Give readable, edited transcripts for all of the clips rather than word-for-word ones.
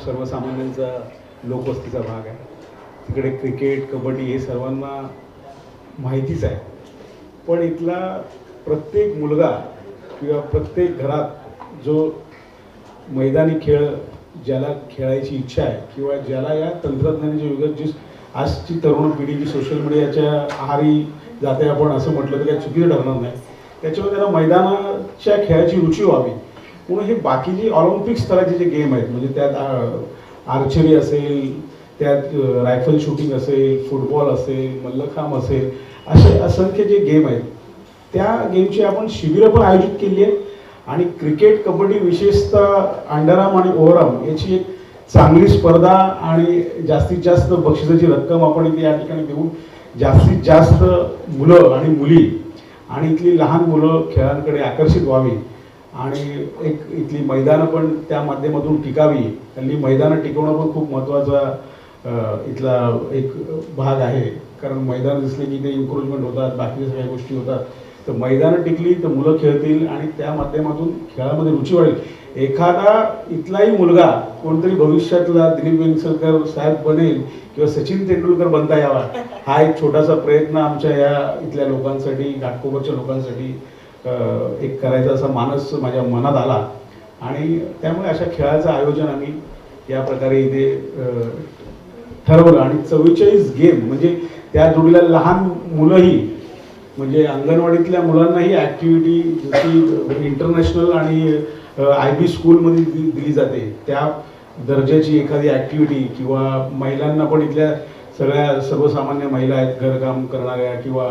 सर्वसामान्यांचा लोकवस्तीचा भाग आहे. तिकडे क्रिकेट, कबड्डी हे सर्वांना माहितीच आहे. पण इथला प्रत्येक मुलगा किंवा प्रत्येक घरात जो मैदानी खेळ ज्याला खेळायची इच्छा आहे किंवा ज्याला या तंत्रज्ञानाच्या युगात जी आजची तरुण पिढी जी सोशल मीडियाच्या आहारी जाते, आपण असं म्हटलं तर काही चुकीचं ठरणार नाही, त्याच्यामुळे त्याला मैदानाच्या खेळाची रुची व्हावी म्हणून हे बाकीचे ऑलिम्पिक स्तराचे जे गेम आहेत, म्हणजे त्यात आर्चरी असेल, त्यात रायफल शूटिंग असेल, फुटबॉल असेल, मल्लखांब असेल, असे असंख्य जे गेम आहेत त्या गेमची आपण शिबिरं पण आयोजित केली आहे. आणि क्रिकेट, कबड्डी, विशेषतः अंडरआर्म आणि ओव्हरआर्म याची एक चांगली स्पर्धा आणि जास्तीत जास्त बक्षिसाची रक्कम आपण इथे या ठिकाणी देऊन जास्तीत जास्त मुलं आणि मुली आणि इथली लहान मुलं खेळांकडे आकर्षित व्हावी आणि एक इथली मैदानं पण त्या माध्यमातून टिकावी. हल्ली मैदानं टिकवणं पण खूप महत्त्वाचा इथला एक भाग आहे, कारण मैदान दिसले की ते इन्क्रोचमेंट होतात, बाकीच्या सगळ्या गोष्टी होतात. तर मैदानं टिकली तर मुलं खेळतील आणि त्या माध्यमातून खेळामध्ये रुची वाढेल. एखादा इथलाही मुलगा कोणतरी भविष्यातला दिलीप वेंगसरकर साहेब बनेल किंवा सचिन तेंडुलकर बनता यावा, हा एक छोटासा प्रयत्न आमच्या या इथल्या लोकांसाठी, घाटकोपरच्या लोकांसाठी एक करायचा असा मानस माझ्या मनात आला आणि त्यामुळे अशा खेळाचं आयोजन आम्ही या प्रकारे इथे ठरवलं. आणि 44 गेम म्हणजे त्या जोडीला लहान मुलंही, म्हणजे अंगणवाडीतल्या मुलांनाही ॲक्टिव्हिटी जशी इंटरनॅशनल आणि IB स्कूलमध्ये दिली जाते त्या दर्जाची एखादी ॲक्टिव्हिटी, किंवा महिलांना पण इथल्या सगळ्या सर्वसामान्य महिला आहेत घरकाम करणाऱ्या किंवा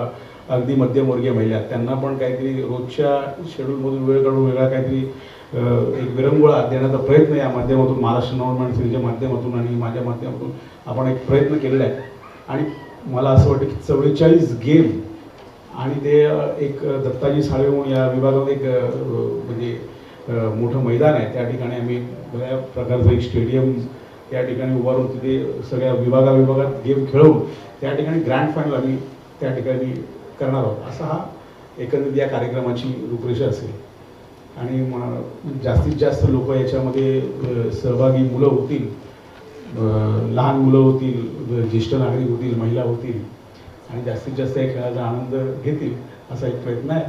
अगदी मध्यमवर्गीय महिला, त्यांना पण काहीतरी रोजच्या शेड्यूलमधून वेळ काढून वेगळा काहीतरी एक विरंगुळा देण्याचा प्रयत्न या माध्यमातून, महाराष्ट्र नवनिर्माण सेनेच्या माध्यमातून आणि माझ्या माध्यमातून आपण एक प्रयत्न केलेला आहे. आणि मला असं वाटतं की 44 गेम आणि ते एक दत्ताजी साळवे म्हणून या विभागात एक म्हणजे मोठं मैदान आहे, त्या ठिकाणी आम्ही बऱ्या प्रकारचं एक स्टेडियम त्या ठिकाणी उभारून तिथे सगळ्या विभागात गेम खेळवून त्या ठिकाणी ग्रँड फायनल आम्ही त्या ठिकाणी करणार आहोत. असा हा एकंदरीत या कार्यक्रमाची रूपरेषा असेल. आणि जास्तीत जास्त लोक याच्यामध्ये सहभागी मुलं होतील, लहान मुलं होतील, ज्येष्ठ नागरिक होतील, महिला होतील आणि जास्तीत जास्त या खेळाचा आनंद घेतील असा एक प्रयत्न आहे.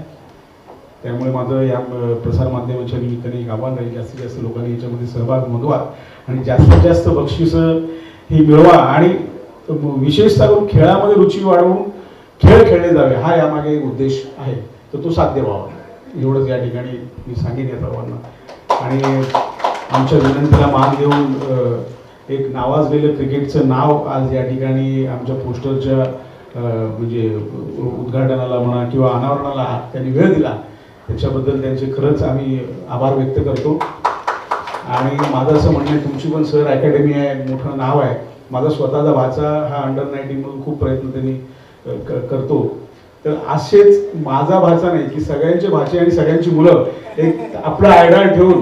त्यामुळे माझं या प्रसार माध्यमाच्या निमित्ताने एक आव्हान राहील, जास्तीत जास्त लोकांनी याच्यामध्ये सहभाग नोंदवा आणि जास्तीत जास्त बक्षिसं ही मिळवा आणि विशेषतः करून खेळामध्ये रुची वाढवून खेळ खेळले जावे, हा यामागे एक उद्देश आहे. तर तो साध्य व्हावा एवढंच या ठिकाणी मी सांगेन या सर्वांना. आणि आमच्या विनंतीला मान देऊन एक नावाजलेलं क्रिकेटचं नाव आज या ठिकाणी आमच्या पोस्टरच्या म्हणजे उद्घाटनाला म्हणा किंवा अनावरणाला त्यांनी वेळ दिला, त्याच्याबद्दल त्यांचे खरंच आम्ही आभार व्यक्त करतो. आणि माझं असं म्हणणं आहे, तुमची पण सर अकॅडमी आहे, मोठं नाव आहे. माझा स्वतःचा भाचा हा अंडर-19 म्हणून खूप प्रयत्न त्यांनी करतो. तर असेच माझा भाचा नाही की सगळ्यांचे भाचे आणि सगळ्यांची मुलं एक आपला आयडॉल ठेवून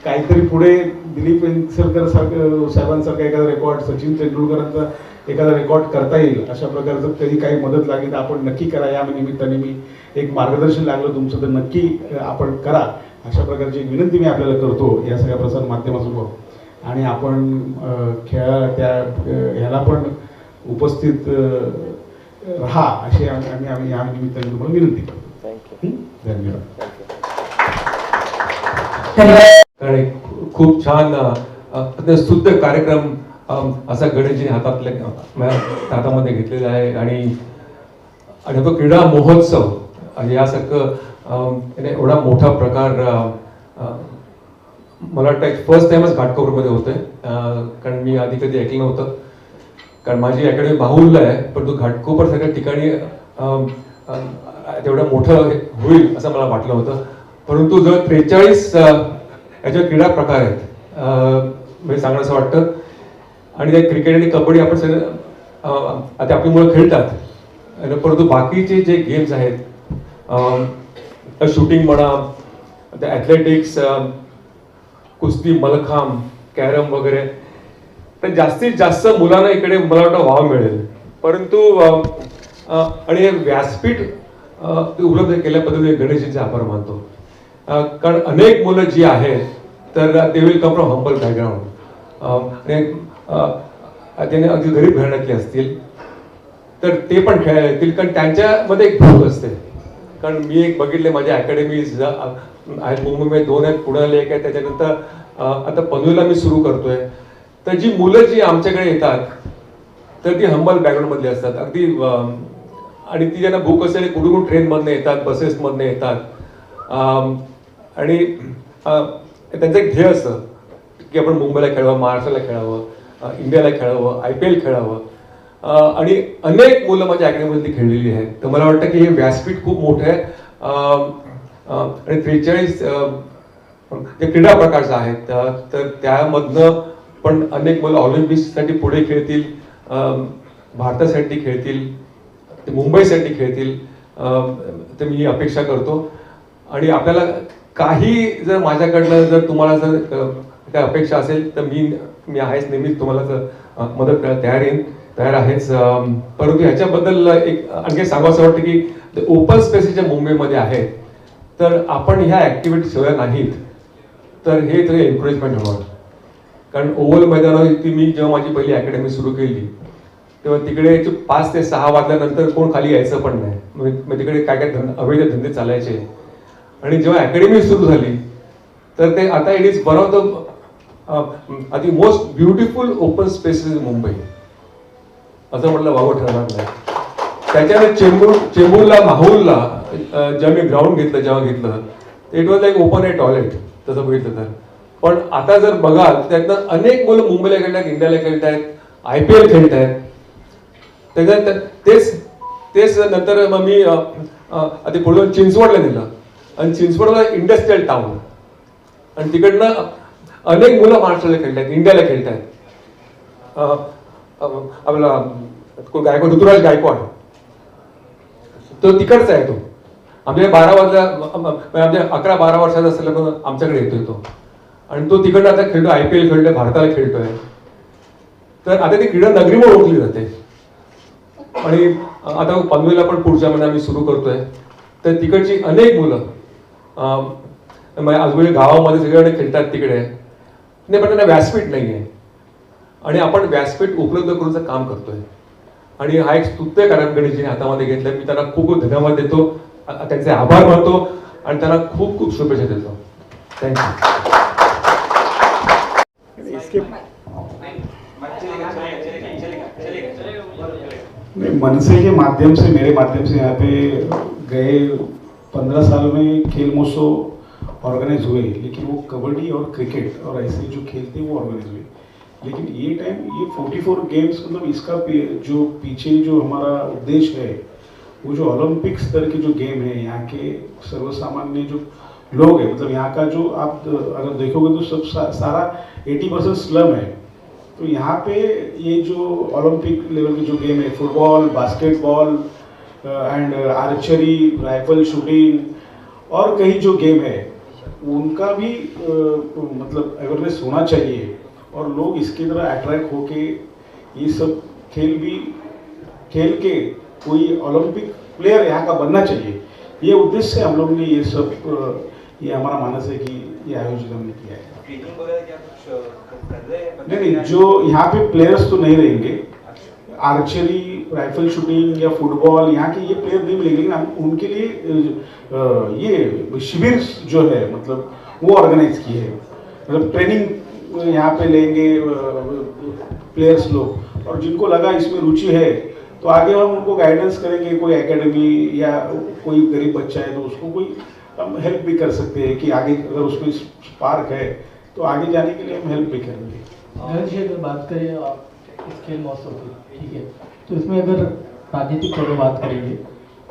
काहीतरी पुढे दिलीप वेंगसरकर साहेबांसारखा एखादा रेकॉर्ड, सचिन तेंडुलकरांचा एखादा रेकॉर्ड करता येईल अशा प्रकारचं कधी काही मदत लागली तर आपण नक्की करा. या निमित्ताने मी एक मार्गदर्शन लागलं तुमचं तर नक्की आपण करा, अशा प्रकारची एक विनंती मी आपल्याला करतो या सगळ्या प्रसार माध्यमासमोर. आणि आपण त्या ह्याला पण उपस्थित राहा अशी आम्ही या निमित्ताने तुम्हाला विनंती करतो. धन्यवाद. कारण खूप छान शुद्ध कार्यक्रम असा गणेशजी हातामध्ये घेतलेला आहे. आणि तो क्रीडा महोत्सव यासारखं एवढा मोठा प्रकार मला वाटतं फर्स्ट टाइमच घाटकोपरमध्ये होतोय, कारण मी आधी कधी ऐकलं नव्हतं. कारण माझी अकॅडमी बाहुलला आहे, पण तो घाटकोपर सगळ्या ठिकाणी तेवढं मोठं होईल असं मला वाटलं होतं. परंतु जर 43 याच्या क्रीडा प्रकार आहेत म्हणजे चांगलं असं वाटतं. आणि त्या क्रिकेट आणि कबड्डी आपण सगळं आता आपली मुलं खेळतात, परंतु बाकीचे जे गेम्स आहेत, शूटिंग म्हणा, त्या ॲथलेटिक्स, कुस्ती, मलखांब, कॅरम वगैरे, तर जास्तीत जास्त मुलांना इकडे मला वाटतं वाव मिळेल. परंतु आणि व्यासपीठ उपलब्ध केल्याबद्दल गणेशजींचे आभार मानतो. कारण अनेक मुलं जी आहेत तर they will come from humble background. आणि त्याने अगदी गरीब घराण्यातले असतील तर ते पण खेळायला येतील, कारण त्यांच्यामध्ये एक भूक असते. कारण मी एक बघितले माझ्या अकॅडमीज आहेत मुंबईमध्ये 2 आहेत, पुण्याला 1 आहे, त्याच्यानंतर आता पनवेलला मी सुरू करतोय. तर जी मुलं जी आमच्याकडे येतात तर ती हंबल बॅकग्राऊंडमधली असतात अगदी, आणि ती ज्यांना भूक असेल कुठून ट्रेनमधनं येतात, बसेसमधनं येतात, आणि त्यांचं एक ध्येय असतं की आपण मुंबईला खेळावं, महाराष्ट्राला खेळावं, इंडियाला खेळावं, IPL खेळावं. आणि अनेक मुलं माझ्या अकॅडमीमध्ये खेळलेली आहेत. तर मला वाटतं की हे व्यासपीठ खूप मोठं आहे. आणि 43 जे क्रीडा प्रकार आहेत तर त्यामधनं पण अनेक मुलं ऑलिम्पिक्ससाठी पुढे खेळतील, भारतासाठी खेळतील, ते मुंबईसाठी खेळतील, तर मी ही अपेक्षा करतो. आणि आपल्याला काही जर माझ्याकडनं जर तुम्हाला जर काय अपेक्षा असेल तर मी आहेच, नेहमीच तुम्हाला जर मदत करायला तयार आहेच. परंतु ह्याच्याबद्दल एक आणखी सांगावं वाटतं की ओपन स्पेसेस ज्या मुंबईमध्ये आहेत तर आपण ह्या ऍक्टिव्हिटी ठेवल्या नाहीत तर हे तरी एन्करेजमेंट होणार. कारण ओव्हल मैदानावरती मी जेव्हा माझी पहिली अकॅडमी सुरू केली तेव्हा तिकडे 5 ते 6 वाजल्यानंतर कोण खाली यायचं पण नाही. मग तिकडे काय काय अवैध धंदे चालायचे. आणि जेव्हा अकॅडमी सुरू झाली तर ते आता it is one of the the most beautiful open spaces in Mumbai असं म्हटलं वावं ठरणार नाही. त्याच्याने चेंबूरला माहूरला जेव्हा मी ग्राउंड जेव्हा घेतलं it was like open A toilet तसं बघितलं तर. पण आता जर बघाल त्यातनं अनेक मुलं मुंबईला खेळतात, इंडियाला खेळतायत, IPL खेळतायत. त्याच्यात तेच नंतर मग मी आधी पुढे चिंचवडला नेलं आणि चिंचवडला इंडस्ट्रियल टाउन, आणि तिकडनं अनेक मुलं महाराष्ट्राला खेळतात, इंडियाला खेळतात. आपला गायकवाड, ऋतुराज गायकवाड तो तिकडचा आहे. तो आमच्या 11-12 वर्षाचा असल्यामुळे आमच्याकडे येतोय तो, आणि तो तिकडनं आता खेळतो, IPL खेळतोय, भारताला खेळतोय. तर आता ती क्रीडा नगरी म्हणून ओळखली जाते. आणि आता पनवेलला पण पुढच्या महिन्यात आम्ही सुरू करतोय. तर तिकडची अनेक मुलं आजूबाजू गावामध्ये सगळीकडे खेळतात तिकडे, नाही पण त्यांना व्यासपीठ नाही आहे. आणि आपण व्यासपीठ उपलब्ध करूनचं काम करतोय. आणि हा एक स्तुत्य कार्यक्रम गणेशजीने हातामध्ये घेतला. मी त्यांना खूप खूप धन्यवाद देतो, त्यांचे आभार मानतो आणि त्यांना खूप खूप शुभेच्छा देतो. थँक्यू. नहीं, मनसे के माध्यम से, मेरे माध्यम से यहाँ पे गए 15 साल में खेल महोत्सव ऑर्गेनाइज हुए, लेकिन वो कबड्डी और क्रिकेट और ऐसे जो खेल थे वो ऑर्गेनाइज हुए. लेकिन ये टाइम ये 44 गेम्स, मतलब इसका जो पीछे जो हमारा उद्देश्य है वो जो ओलंपिक्स स्तर के जो गेम है, यहाँ के सर्वसामान्य जो लोग हैं, मतलब यहाँ का जो आप अगर देखोगे तो सब सारा 80% स्लम है. तो यहाँ पे ये जो ओलंपिक लेवल के जो गेम है, football, basketball end archery, rifle shooting और कई जो गेम है उनका भी मतलब अवेयरनेस होना चाहिए, और लोग इसकी तरह अट्रैक्ट होके ये सब खेल भी खेल के कोई ओलंपिक प्लेयर यहाँ का बनना चाहिए. ये उद्देश्य से हम लोग ने ये सब ये हमारा मानस है कि ये आयोजन हमने किया है. नहीं, जो यहाँ पे प्लेयर्स तो नहीं रहेंगे. आर्चरी, राइफल शूटिंग या फुटबॉल यहाँ के ये प्लेयर नहीं मिलेंगे, लेकिन हम उनके लिए ये शिविर जो है मतलब वो ऑर्गेनाइज किए हैं. मतलब ट्रेनिंग यहाँ पे लेंगे प्लेयर्स लोग, और जिनको लगा इसमें रुचि है तो आगे हम उनको गाइडेंस करेंगे. कोई एकेडमी या कोई गरीब बच्चा है तो उसको कोई हम हेल्प भी कर सकते हैं कि आगे अगर उसमें स्पार्क है तो आगे जाने के लिए हम हेल्प भी करेंगे. अगर बात करें इस खेल महोत्सव की, ठीक है, तो इसमें अगर राजनीतिक तौर पर बात करेंगे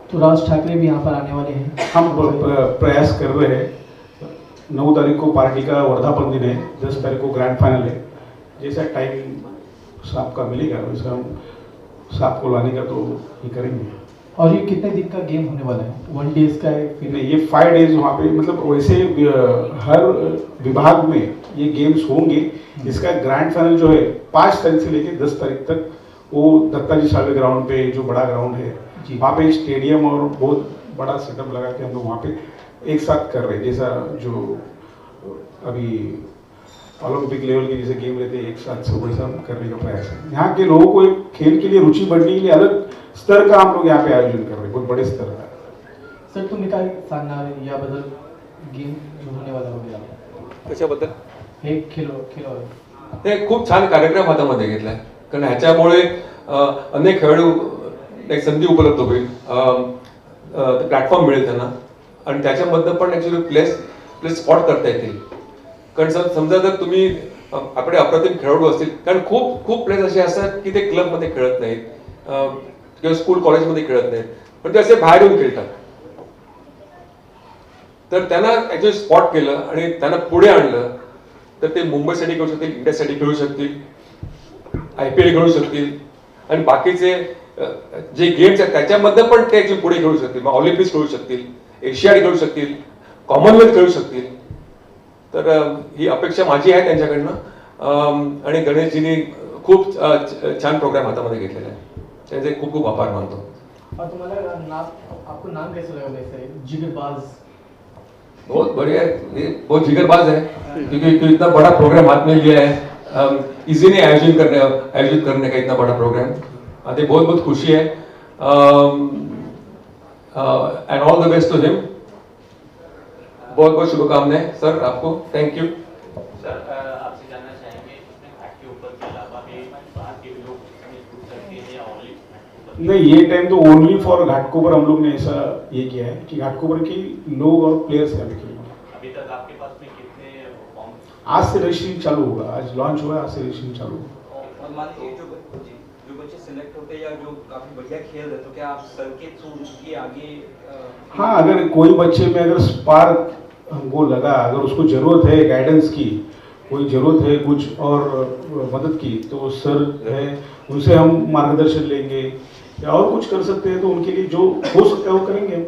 तो राज ठाकरे भी यहाँ पर आने वाले हैं. हम प्रयास कर रहे हैं. 9 तारीख को पार्टी का वर्धापन दिन है, 10 तारीख को ग्रैंड फाइनल है. जैसा टाइम साहब का मिलेगा वैसा हम साहब को लाने का तो ये करेंगे. और ये कितने दिन का गेम होने वाला है? 1 डेज का है फिर? नहीं, ये 5 डेज वहाँ पे, मतलब वैसे हर विभाग में ये गेम्स होंगे. इसका ग्रैंड फाइनल जो है 5 तारीख से लेकर 10 तारीख तक वो दत्ताजी सालवे ग्राउंड पे, जो बड़ा ग्राउंड है वहाँ पे एक स्टेडियम और बहुत बड़ा सेटअप लगा के हम लोग वहाँ पे एक साथ कर रहे हैं. जैसा जो अभी ओलंपिक लेवल के जैसे गेम रहते हैं एक साथ सब वैसा करने का प्रयास है। यहाँ के लोगों को एक खेल के लिए रुचि बढ़ने के लिए अलग स्तर का हम लोग यहाँ पे आयोजन कर रहे हैं, बहुत बड़े स्तर का। सर तुम्ही काय सांगणार याबद्दल गेम जो होने वाला वगैरे कशाबद्दल हे खेळ हे खूप छान कार्यक्रम हातामध्ये घेतलाय, कारण ह्याच्यामुळे अनेक खेळाडू एक संधी उपलब्ध होईल, प्लॅटफॉर्म मिळेल त्यांना आणि त्याच्यामधनं पण ऍक्च्युली प्लेस स्पॉट करता येतील. कारण समजा जर तुम्ही आपले अप्रतिम खेळाडू असतील, कारण खूप प्लेस असे असतात की ते क्लबमध्ये खेळत नाहीत किंवा स्कूल कॉलेजमध्ये खेळत नाहीत, पण ते असे बाहेर येऊन खेळतात. तर त्यांना ऍक्च्युली स्पॉट केलं आणि त्यांना पुढे आणलं तर ते मुंबईसाठी खेळू शकतील, इंडियासाठी खेळू शकतील, IPL खेळू शकतील आणि बाकीचे जे गेम्स आहेत त्याच्यामध्ये पण ते ऍक्च्युली पुढे खेळू शकतील. मग ऑलिम्पिक्स खेळू शकतील, एशियाड खेळू शकतील, कॉमनवेल्थ खेळू शकतील. तर ही अपेक्षा माझी आहे त्यांच्याकडनं आणि गणेशजींनी खूप छान प्रोग्राम हातामध्ये घेतलेला आहे, त्यांचे खूप खूप आभार मानतो. और तुम्हारा नाम आपको नाम कैसे लगा वैसे जिगरबाज? बहुत बढ़िया है, ये बहुत जिगरबाज है क्योंकि इतना बड़ा प्रोग्राम हाथ में लिया है, इजी नहीं आयोजित करने का इतना बड़ा प्रोग्राम. आते बहुत बहुत खुशी है and all the best to him. बहुत बहुत शुभकामनाएं सर आपको. Thank you sir. आपसे जानना चाहेंगे इसमें घाट के ऊपर के अलावा भी बाहर के भी लोग इसमें जुड़ सकते हैं या ओनली? नहीं, ये टाइम तो ओनली फॉर घाटकोपर हम लोग ने ऐसा ये किया है कि घाटकोपर के लोग और प्लेयर्स हैं खेलेंगे. अभी तक आपके पास में कितने फॉर्म? आज से रजिस्ट्रेशन चालू होगा, आज लॉन्च हुआ है, आज से रजिस्ट्रेशन चालू होगा. और मान लीजिए जो बच्चे सिलेक्ट होते हैं या जो काफी बढ़िया खेल रहे तो क्या आप सर के थ्रू उनकी आगे हाँ, अगर कोई बच्चे में अगर स्पार्क हमको लगा, अगर उसको जरूरत है गाइडेंस की, कोई जरूरत है कुछ और मदद की, तो सर है उनसे हम मार्गदर्शन लेंगे या और कुछ कर सकते हैं तो उनके लिए जो हो सकता है वो करेंगे हम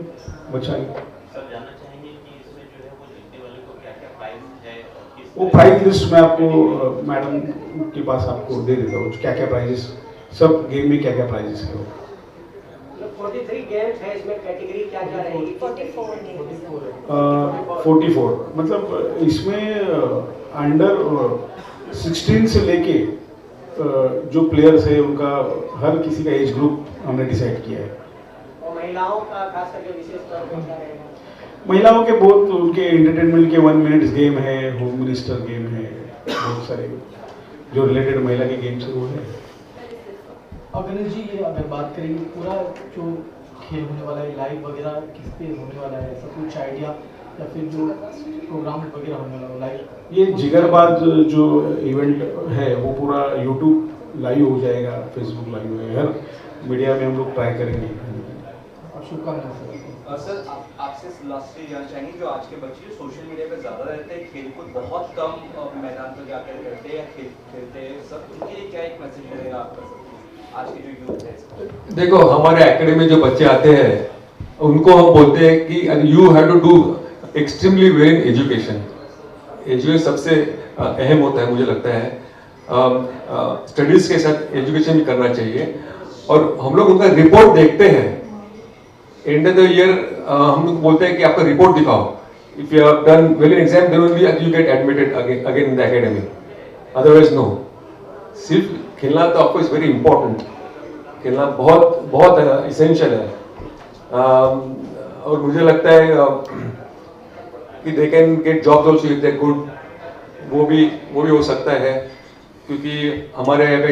बच्चा. सर जानना चाहेंगे कि इसमें जो है वो जीतने वाले को क्या क्या प्राइज है और किस वो प्राइज लिस्ट मैं आपको मैडम के पास आपको दे देता हूँ, क्या क्या प्राइजेस सब गेम में क्या क्या प्राइजेस है. 43 गेम्स है, इसमें कैटेगरी क्या क्या रहेगी? 44 मतलब इसमें अंडर 16 से लेके जो प्लेयर्स है उनका हर किसी का एज ग्रुप हमने डिसाइड किया है. और महिलाओं का खास करके विशेष तौर पर क्या रहेगा? महिलाओं के बहुत उनके एंटरटेनमेंट के 1 मिनट्स गेम है, होम मिनिस्टर गेम है, बहुत सारे जो रिलेटेड महिला के गेम्स है वो है. और गणेश जी ये अगर बात करेंगे पूरा जो खेल होने वाला है लाइव वगैरह किस पे होने वाला है, ऐसा कुछ आइडिया या फिर जो प्रोग्राम वगैरह होने वाला है लाइव? ये जिगरबाज जो इवेंट है वो पूरा यूट्यूब लाइव हो जाएगा, फेसबुक लाइव है, हर मीडिया में हम लोग ट्राई करेंगे. और शुभकामनाएं सर. सर आपसे लास्ट जानना चाहेंगे जो आज के बच्चे जो सोशल मीडिया पे ज्यादा रहते हैं, खेलकूद बहुत कम मैदान पर जाकर करते हैं या खेलते हैं, सब उनके लिए क्या एक मैसेज रहेगा आपका सर आज की जो यूथ है? देखो हमारे एकेडमी जो बच्चे आते हैं उनको हम बोलते हैं कि you have to do extremely well in education. Education सबसे अहम होता है मुझे लगता है. स्टडीज के साथ एजुकेशन भी करना चाहिए और हम लोग उनका रिपोर्ट देखते हैं. एंड ऑफ द ईयर हम लोग बोलते हैं कि आपका रिपोर्ट दिखाओ. If you have done well in exam then only you get admitted again in the academy, otherwise no. सिर्फ खेलना तो आपको इज वेरी इंपॉर्टेंट, खेलना बहुत बहुत इसेंशियल है. और मुझे लगता है कि they can get jobs also if they good, वो भी हो सकता है क्योंकि हमारे यहाँ पे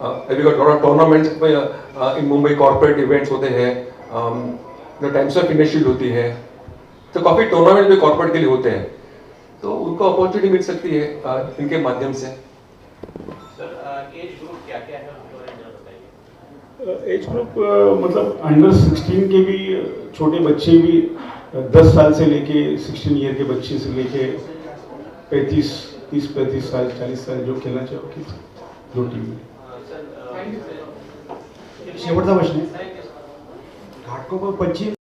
अभी tournaments in Mumbai corporate events होते हैं, टाइम्स ऑफ इंडिया शील्ड होती है, तो काफ़ी टूर्नामेंट भी कॉर्पोरेट के लिए होते हैं, तो उनको अपॉर्चुनिटी मिल सकती है इनके माध्यम से. सर एज ग्रुप क्या क्या है उसके बारे में बताइए. एज ग्रुप मतलब अंडर 16 के भी छोटे बच्चे भी 10 साल से लेके 16 ईयर के बच्चे से लेके 30-35 साल 40 साल जो खेलना चाहे जो टीम में. सर शेवटचा प्रश्न आहे. घाटकोपर पश्चिम